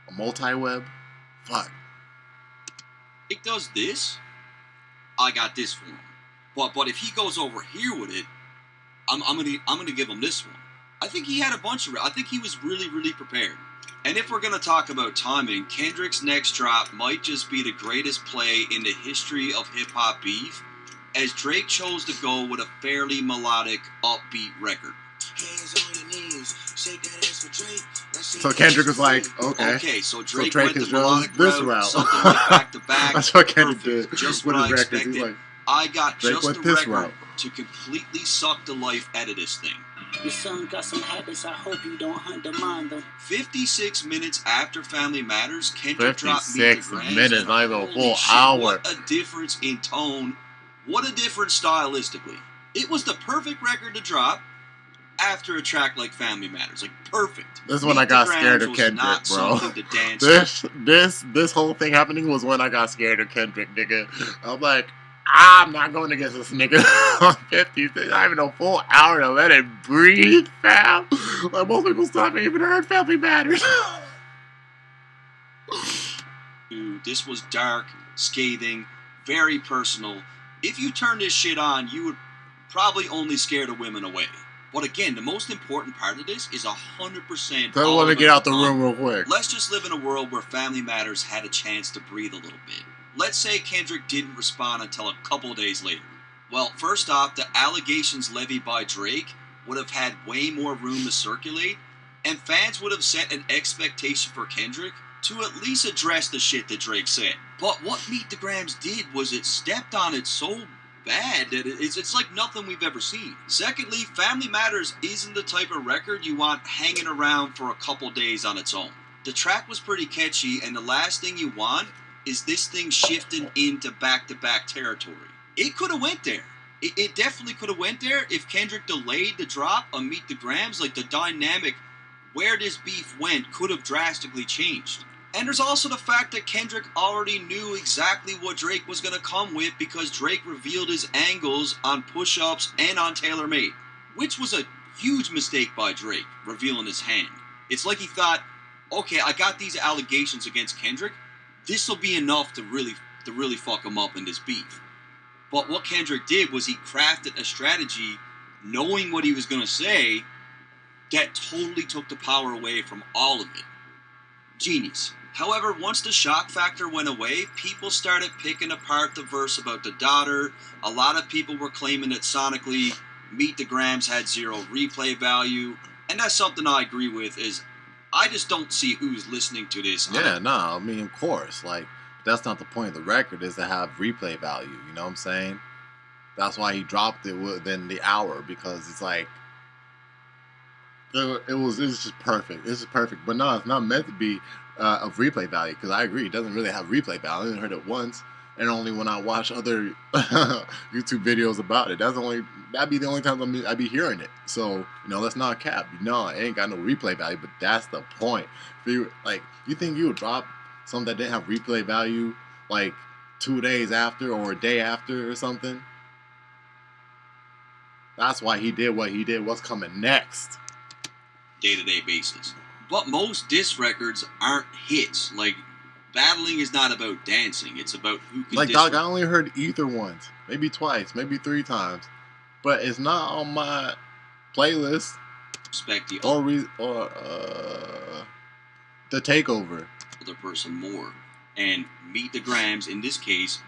a multi-web? Fuck. Drake does this, I got this for him. But if he goes over here with it, I'm gonna give him this one. I think he had a bunch of. I think he was really prepared. And if we're gonna talk about timing, Kendrick's next drop might just be the greatest play in the history of hip hop beef, as Drake chose to go with a fairly melodic, upbeat record. Hands on your knees, shake that ass for Drake. So Kendrick was like, okay. Okay, so Drake Drake went is the melodic this route, something like back to back. That's what Kendrick Perfect. did Just with what his I records. expected. He's like, I got Drake just went the this record route to completely suck the life out of this thing. Your son got some habits, I hope you don't undermine them. 56 minutes after Family Matters, Kendrick dropped Meet the 56 Grams, minutes, and not even a holy full shit, hour. What a difference in tone. What a difference stylistically. It was the perfect record to drop after a track like Family Matters. Like, perfect. This is when Meet I got the scared Grams of was Kendrick, not bro. something to dance to. This whole thing happening was when I got scared of Kendrick, nigga. I'm like, I'm not going against this nigga on 50. Not even a full hour to let it breathe, fam. Like, most people still haven't even heard Family Matters. Dude, this was dark, scathing, very personal. If you turn this shit on, you would probably only scare the women away. But again, the most important part of this is 100%. So I want to get out the room real quick. Let's just live in a world where Family Matters had a chance to breathe a little bit. Let's say Kendrick didn't respond until a couple days later. Well, first off, the allegations levied by Drake would have had way more room to circulate, and fans would have set an expectation for Kendrick to at least address the shit that Drake said. But what Meet the Grams did was it stepped on it so bad that it's like nothing we've ever seen. Secondly, Family Matters isn't the type of record you want hanging around for a couple days on its own. The track was pretty catchy, and the last thing you want is this thing shifting into back-to-back territory. It could have went there. It definitely could have went there if Kendrick delayed the drop on Meet the Grams. Like, the dynamic where this beef went could have drastically changed. And there's also the fact that Kendrick already knew exactly what Drake was going to come with, because Drake revealed his angles on Push-Ups and on Tailor Made, which was a huge mistake by Drake, revealing his hand. It's like he thought, okay, I got these allegations against Kendrick, this will be enough to really fuck him up in this beef. But what Kendrick did was he crafted a strategy, knowing what he was going to say, that totally took the power away from all of it. Genius. However, once the shock factor went away, people started picking apart the verse about the daughter. A lot of people were claiming that sonically, Meet the Grams had zero replay value. And that's something I agree with, is I just don't see who's listening to this. Yeah, no, I mean, of course. Like, that's not the point of the record, is to have replay value. You know what I'm saying? That's why he dropped it within the hour, because it's like, it's just perfect. It's just perfect. But no, it's not meant to be of replay value, because I agree, it doesn't really have replay value. I only heard it once, and only when I watch other YouTube videos about it. That'd be the only time I'd be hearing it. So, you know, that's not a cap. No, it ain't got no replay value, but that's the point. You think you would drop something that didn't have replay value like 2 days after or a day after or something? That's why he did what he did. What's coming next? Day-to-day basis. But most diss records aren't hits. Like, battling is not about dancing. It's about who can diss. Dog, I only heard Ether once. Maybe twice. Maybe 3 times. But it's not on my playlist. Respect the The Takeover. other person more. And Meet the Grams, in this case,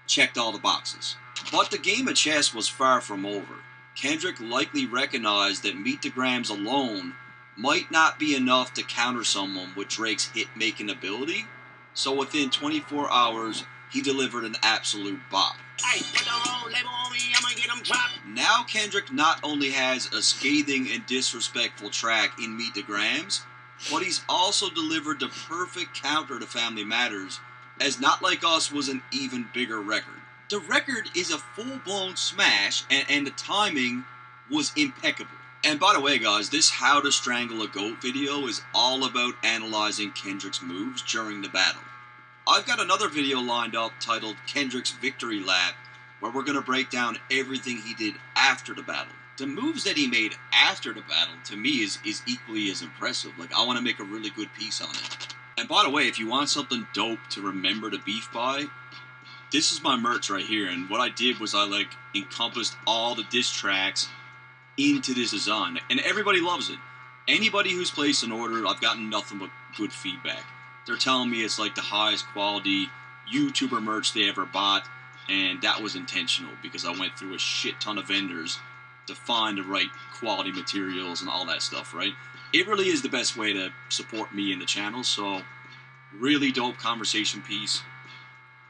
checked all the boxes. But the game of chess was far from over. Kendrick likely recognized that Meet the Grams alone might not be enough to counter someone with Drake's hit-making ability, so within 24 hours, he delivered an absolute bop. Hey, put the wrong label on me, I'ma get them dropped. Now Kendrick not only has a scathing and disrespectful track in Meet the Grams, but he's also delivered the perfect counter to Family Matters, as Not Like Us was an even bigger record. The record is a full-blown smash, and the timing was impeccable. And by the way, guys, this How to Strangle a Goat video is all about analyzing Kendrick's moves during the battle. I've got another video lined up titled Kendrick's Victory Lap, where we're going to break down everything he did after the battle. The moves that he made after the battle, to me, is equally as impressive. Like, I want to make a really good piece on it. And by the way, if you want something dope to remember the beef by, This is my merch right here, and what I did was I like encompassed all the diss tracks into this design, and everybody loves it. Anybody who's placed an order, I've gotten nothing but good feedback. They're telling me it's like the highest quality YouTuber merch they ever bought, and that was intentional because I went through a shit ton of vendors to find the right quality materials and all that stuff, right? It really is the best way to support me and the channel, so really dope conversation piece.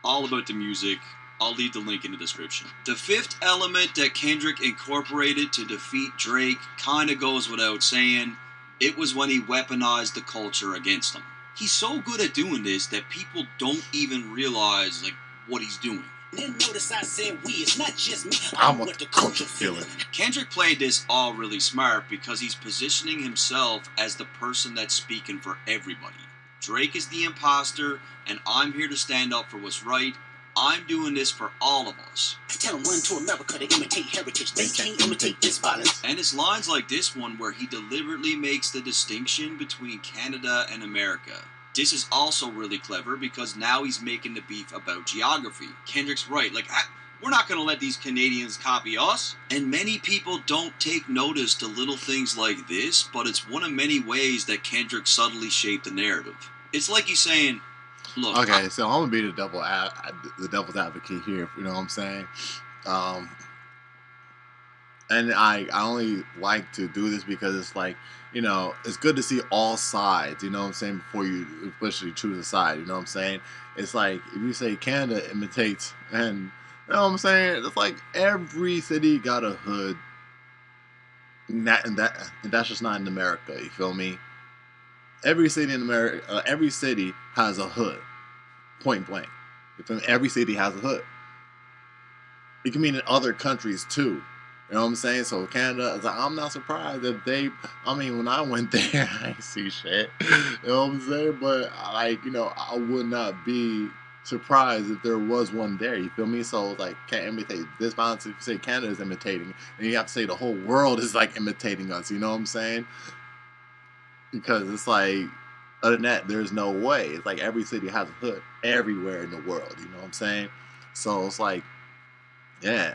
All about the music. I'll leave the link in the description. The fifth element that Kendrick incorporated to defeat Drake kind of goes without saying. It was when he weaponized the culture against him. He's so good at doing this that people don't even realize like what he's doing. Then notice I said we, it's not just me. I'm what the culture feeling. Kendrick played this all really smart because he's positioning himself as the person that's speaking for everybody. Drake is the imposter, and I'm here to stand up for what's right. I'm doing this for all of us. Tell them run to America to imitate heritage. They can't imitate this violence. And it's lines like this one where he deliberately makes the distinction between Canada and America. This is also really clever because now he's making the beef about geography. Kendrick's right. Like, we're not going to let these Canadians copy us. And many people don't take notice to little things like this, but it's one of many ways that Kendrick subtly shaped the narrative. It's like he's saying, look. Okay, so I'm gonna be the devil's advocate here. You know what I'm saying? And I only like to do this because it's like, you know, it's good to see all sides. You know what I'm saying? Before you especially choose a side. You know what I'm saying? It's like if you say Canada imitates, and you know what I'm saying? It's like every city got a hood. And that's just not in America. You feel me? Every city in America, every city has a hood. Point blank. Every city has a hood. It can mean in other countries too. You know what I'm saying? So Canada, I'm not surprised if they, I mean, when I went there, I ain't see shit. You know what I'm saying? But like, you know, I would not be surprised if there was one there. You feel me? So like, can't imitate this violence. If you say Canada is imitating, and you have to say the whole world is like imitating us. You know what I'm saying? Because it's like, other than that, there's no way. It's like every city has a hood everywhere in the world. You know what I'm saying? So it's like, yeah,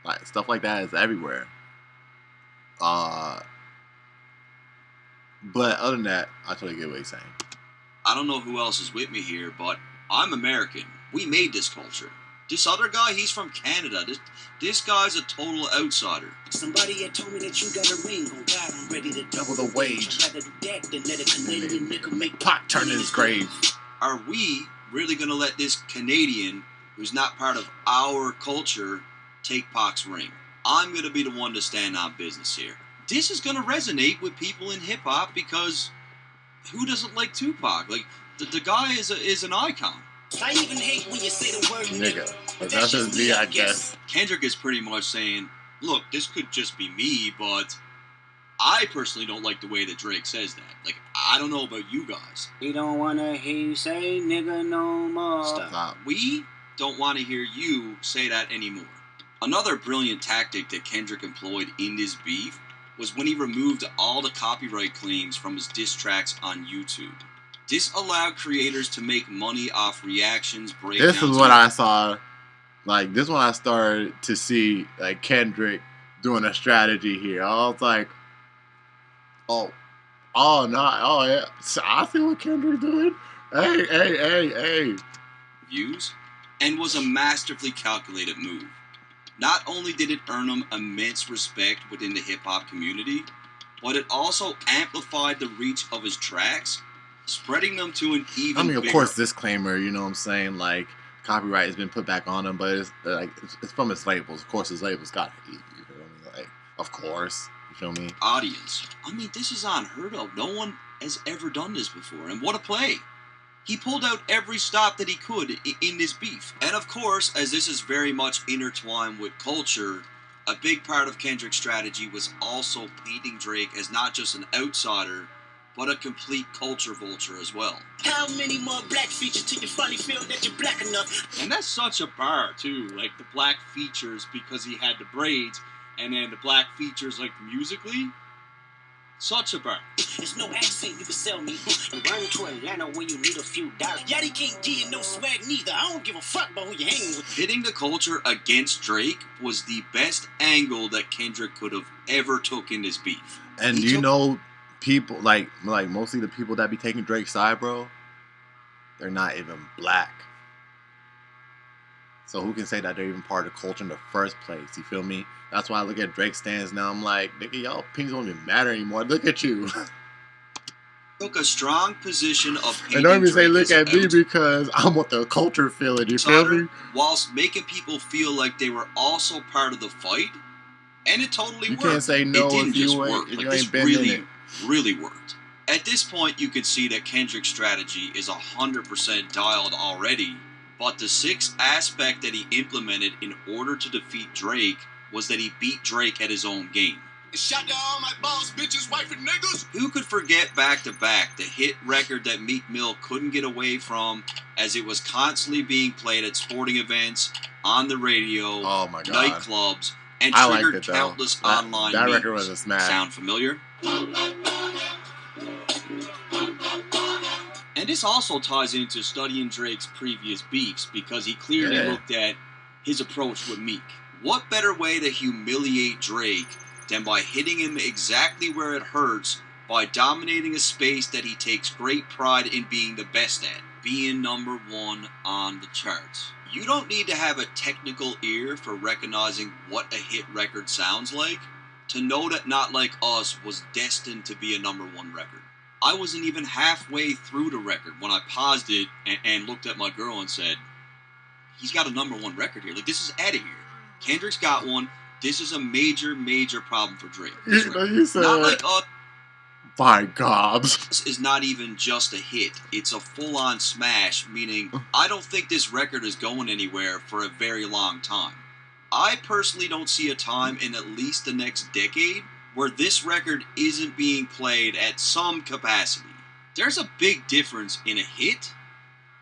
like stuff like that is everywhere. But other than that, I totally get what he's saying. I don't know who else is with me here, but I'm American. We made this culture. This other guy, he's from Canada. This guy's a total outsider. Somebody had told me that you got a ring. Oh God, I'm ready to double the wage. I'd rather do that than let a Canadian nigga make Pac turn in his grave. Are we really gonna let this Canadian, who's not part of our culture, take Pac's ring? I'm gonna be the one to stand on business here. This is gonna resonate with people in hip hop because who doesn't like Tupac? Like the guy is an icon. I even hate when you say the word nigga. But that's just me, I guess. Kendrick is pretty much saying, look, this could just be me, but I personally don't like the way that Drake says that. Like, I don't know about you guys. We don't want to hear you say nigga no more. Stop. We don't want to hear you say that anymore. Another brilliant tactic that Kendrick employed in this beef was when he removed all the copyright claims from his diss tracks on YouTube. This allowed creators to make money off reactions, breakdowns. This is what I saw. Like, this one I started to see, like, Kendrick doing a strategy here. I was like, oh, yeah. So I see what Kendrick's doing. Hey. Views, and was a masterfully calculated move. Not only did it earn him immense respect within the hip-hop community, but it also amplified the reach of his tracks, spreading them to an even bigger... of course, disclaimer, you know what I'm saying? Like, copyright has been put back on him, but it's from his labels. Of course, his labels got to eat. You feel me? Like, of course. You feel me? Audience. I mean, this is unheard of. No one has ever done this before. And what a play. He pulled out every stop that he could in this beef. And of course, as this is very much intertwined with culture, a big part of Kendrick's strategy was also painting Drake as not just an outsider, but a complete culture vulture as well. How many more black features till you finally feel that you're black enough? And that's such a bar, too. Like, the black features because he had the braids, and then the black features, like, musically. Such a burn. It's no accent you can sell me. You run to Atlanta when you need a few dollars. Yachty can't give you no swag neither. I don't give a fuck about who you hanging with. Hitting the culture against Drake was the best angle that Kendrick could have ever took in this beef. And do you know people like mostly the people that be taking Drake's side, bro? They're not even black. So who can say that they're even part of the culture in the first place? You feel me? That's why I look at Drake stands now. I'm like, nigga, y'all pinks don't even matter anymore. Look at you. Took a strong position of And don't even say look at me because I'm what the culture feeling. You feel me? Whilst making people feel like they were also part of the fight, and it totally worked. You can't say no if you ain't been in it. Really worked. At this point, you could see that Kendrick's strategy is 100% dialed already. But the sixth aspect that he implemented in order to defeat Drake was that he beat Drake at his own game. Shut down all my balls, bitches, wife, and niggas. Who could forget back to back the hit record that Meek Mill couldn't get away from, as it was constantly being played at sporting events, on the radio, oh my God, nightclubs, and triggered countless online that memes. record was a smash. Sound familiar? And this also ties into studying Drake's previous beefs, because he clearly looked at his approach with Meek. What better way to humiliate Drake than by hitting him exactly where it hurts, by dominating a space that he takes great pride in being the best at, being number one on the charts. You don't need to have a technical ear for recognizing what a hit record sounds like to know that Not Like Us was destined to be a number one record. I wasn't even halfway through the record when I paused it and looked at my girl and said, he's got a number one record here. Like, this is out of here. Kendrick's got one. This is a major, major problem for Drake. You said, Not Like Us. By God. This is not even just a hit. It's a full-on smash, meaning I don't think this record is going anywhere for a very long time. I personally don't see a time in at least the next decade where this record isn't being played at some capacity. There's a big difference in a hit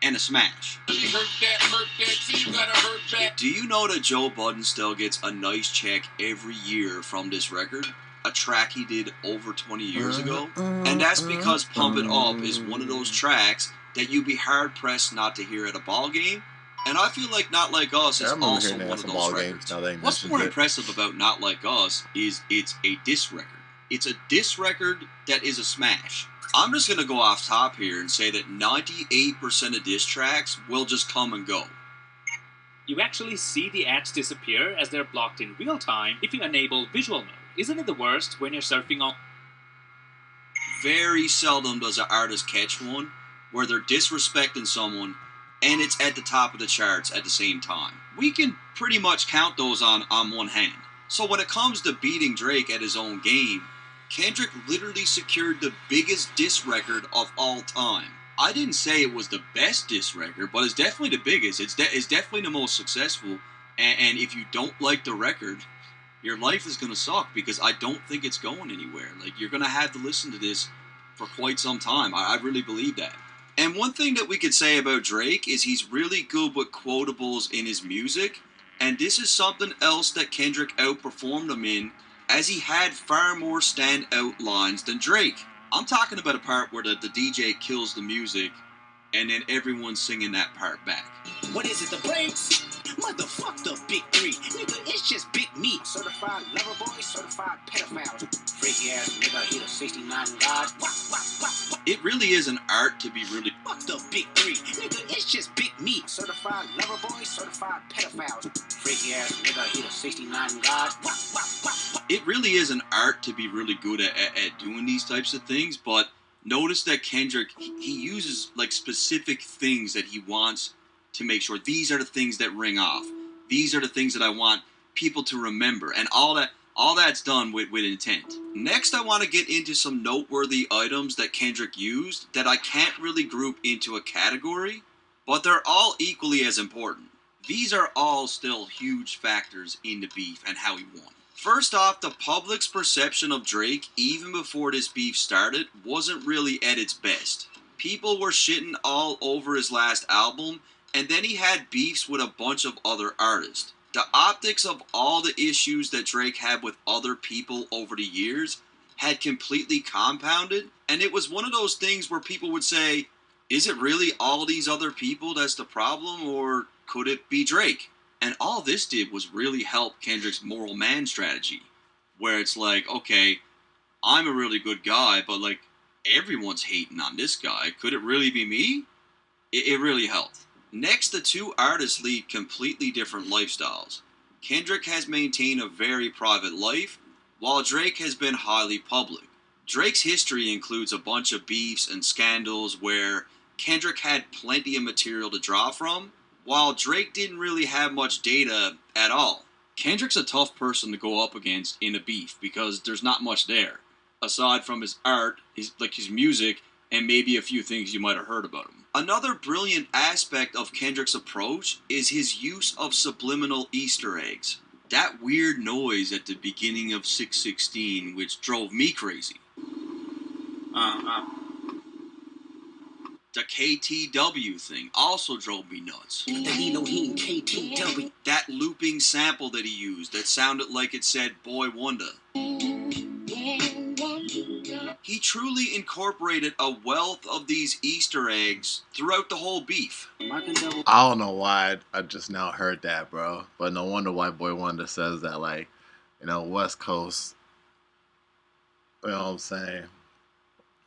and a smash. Do you know that Joe Budden still gets a nice check every year from this record? A track he did over 20 years ago? And that's because Pump It Up is one of those tracks that you'd be hard-pressed not to hear at a ball game. And I feel like Not Like Us is also one of those records. What's more impressive about Not Like Us is it's a diss record. It's a diss record that is a smash. I'm just going to go off top here and say that 98% of diss tracks will just come and go. You actually see the ads disappear as they're blocked in real time if you enable visual mode. Isn't it the worst when you're surfing on... Very seldom does an artist catch one where they're disrespecting someone and it's at the top of the charts at the same time. We can pretty much count those on one hand. So when it comes to beating Drake at his own game, Kendrick literally secured the biggest diss record of all time. I didn't say it was the best diss record, but it's definitely the biggest. It's definitely the most successful. And if you don't like the record, your life is going to suck, because I don't think it's going anywhere. Like, you're going to have to listen to this for quite some time. I really believe that. And one thing that we could say about Drake is he's really good with quotables in his music, and this is something else that Kendrick outperformed him in, as he had far more standout lines than Drake. I'm talking about a part where the DJ kills the music, and then everyone's singing that part back. What is it, the brakes? Motherfuck the big three. Nigga, it's just big me. Certified lover boy, certified pedophile. Freaky ass nigga, hit a 69 God. It really is an art to be really... Fuck the big three. Nigga, it's just big me. Certified lover boy, certified pedophile. Freaky ass nigga, hit a 69 God. It really is an art to be really good at doing these types of things, but notice that Kendrick, he uses like specific things that he wants to make sure these are the things that ring off. These are the things that I want people to remember, and all that's done with intent. Next, I want to get into some noteworthy items that Kendrick used that I can't really group into a category, but they're all equally as important. These are all still huge factors in the beef and how he won. First off, the public's perception of Drake, even before this beef started, wasn't really at its best. People were shitting all over his last album, and then he had beefs with a bunch of other artists. The optics of all the issues that Drake had with other people over the years had completely compounded, and it was one of those things where people would say, is it really all these other people that's the problem, or could it be Drake? And all this did was really help Kendrick's moral man strategy, where it's like, okay, I'm a really good guy, but like, everyone's hating on this guy. Could it really be me? It really helped. Next, the two artists lead completely different lifestyles. Kendrick has maintained a very private life, while Drake has been highly public. Drake's history includes a bunch of beefs and scandals where Kendrick had plenty of material to draw from, while Drake didn't really have much data at all. Kendrick's a tough person to go up against in a beef because there's not much there, aside from his art, his music, and maybe a few things you might have heard about him. Another brilliant aspect of Kendrick's approach is his use of subliminal Easter eggs. That weird noise at the beginning of 616, which drove me crazy. The KTW thing also drove me nuts. KTW. That looping sample that he used that sounded like it said Boy Wonder. He truly incorporated a wealth of these Easter eggs throughout the whole beef. I don't know why I just now heard that, bro. But no wonder why Boy Wonder says that, like, you know, West Coast, you know what I'm saying?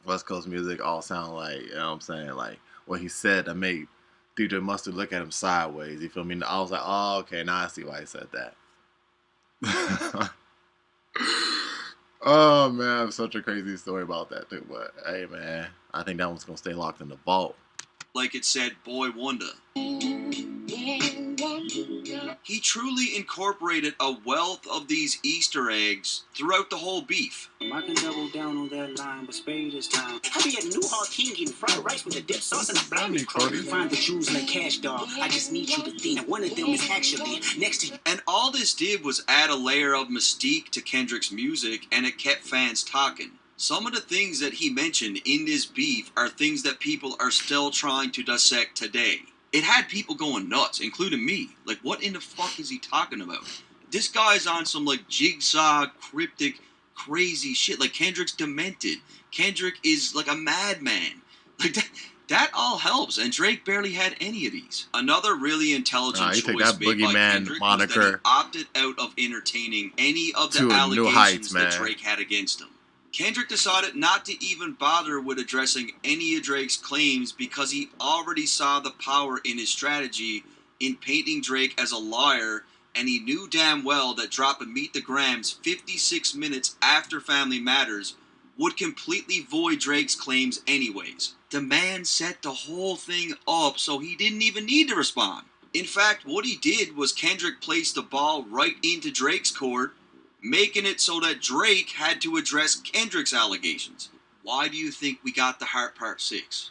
West Coast music all sound like, you know what I'm saying? Like, what he said that made DJ Mustard look at him sideways. You feel me? I was like, oh, okay, now I see why he said that. Oh, man, I have such a crazy story about that, too. But, hey, man, I think that one's going to stay locked in the vault. Like it said Boy Wonder. He truly incorporated a wealth of these Easter eggs throughout the whole beef. I can double down on that line, but spade is time. I be at New Hawk King getting fried rice with the dip sauce and the brownie. Find the jewels like Cash Dog. I just need you to think one of them is actually next to you. And all this did was add a layer of mystique to Kendrick's music, and it kept fans talking. Some of the things that he mentioned in this beef are things that people are still trying to dissect today. It had people going nuts, including me. Like, what in the fuck is he talking about? This guy's on some, like, jigsaw, cryptic, crazy shit. Like, Kendrick's demented. Kendrick is, like, a madman. Like, that all helps, and Drake barely had any of these. Another really intelligent choice made by Kendrick was that he opted out of entertaining any of the allegations that Drake had against him. Kendrick decided not to even bother with addressing any of Drake's claims because he already saw the power in his strategy in painting Drake as a liar, and he knew damn well that dropping Meet the Grams 56 minutes after Family Matters would completely void Drake's claims anyways. The man set the whole thing up so he didn't even need to respond. In fact, what he did was Kendrick placed the ball right into Drake's court, making it so that Drake had to address Kendrick's allegations. Why do you think we got the Heart Part 6?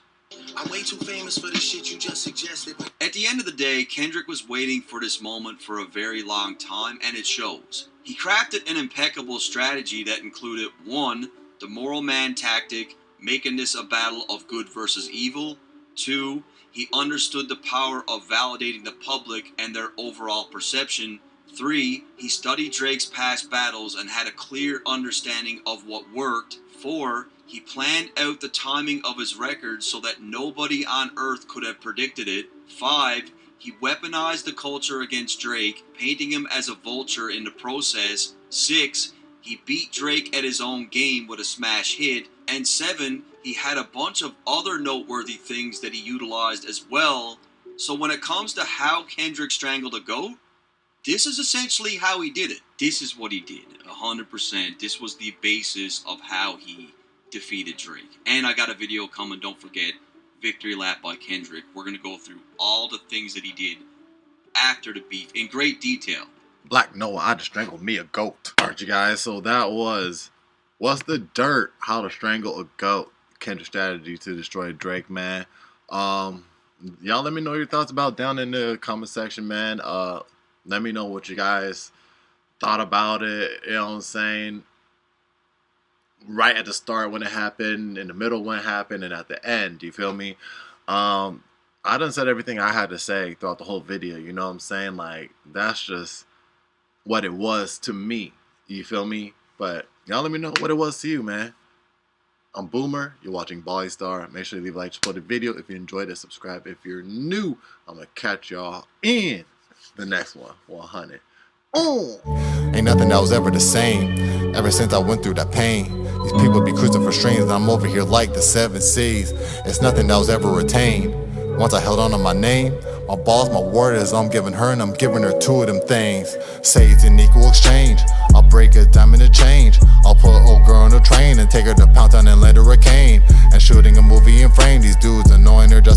I'm way too famous for the shit you just suggested. At the end of the day, Kendrick was waiting for this moment for a very long time, and it shows. He crafted an impeccable strategy that included 1. The moral man tactic, making this a battle of good versus evil. 2. He understood the power of validating the public and their overall perception. 3. He studied Drake's past battles and had a clear understanding of what worked. 4. He planned out the timing of his records so that nobody on earth could have predicted it. 5. He weaponized the culture against Drake, painting him as a vulture in the process. 6. He beat Drake at his own game with a smash hit. And 7. He had a bunch of other noteworthy things that he utilized as well. So when it comes to how Kendrick strangled a goat, this is essentially how he did it. This is what he did, 100%. This was the basis of how he defeated Drake. And I got a video coming, don't forget, Victory Lap by Kendrick. We're going to go through all the things that he did after the beef in great detail. Black Noah, I just strangled me a goat. Alright, you guys, so that was What's the Dirt? How to Strangle a Goat. Kendrick's strategy to destroy Drake, man. Y'all let me know your thoughts about down in the comment section, man. Let me know what you guys thought about it. You know what I'm saying? Right at the start when it happened, in the middle when it happened, and at the end. You feel me? I done said everything I had to say throughout the whole video. You know what I'm saying? Like, that's just what it was to me. You feel me? But Y'all let me know what it was to you, man. I'm Boomer. You're watching Bali Star. Make sure you leave a like, support the video. If you enjoyed it, subscribe. If you're new, I'm going to catch y'all in the next one. 100. Ain't nothing that was ever the same ever since I went through that pain. These people be cruising for strings, and I'm over here like the 7 seas. It's nothing that was ever retained. Once I held on to my name, my balls, my word is I'm giving her and I'm giving her 2 of them things. Say it's an equal exchange. I'll break a diamond to change. I'll put an old girl on a train and take her to Pound Town and let her a cane. And shooting a movie in frame. These dudes annoying her just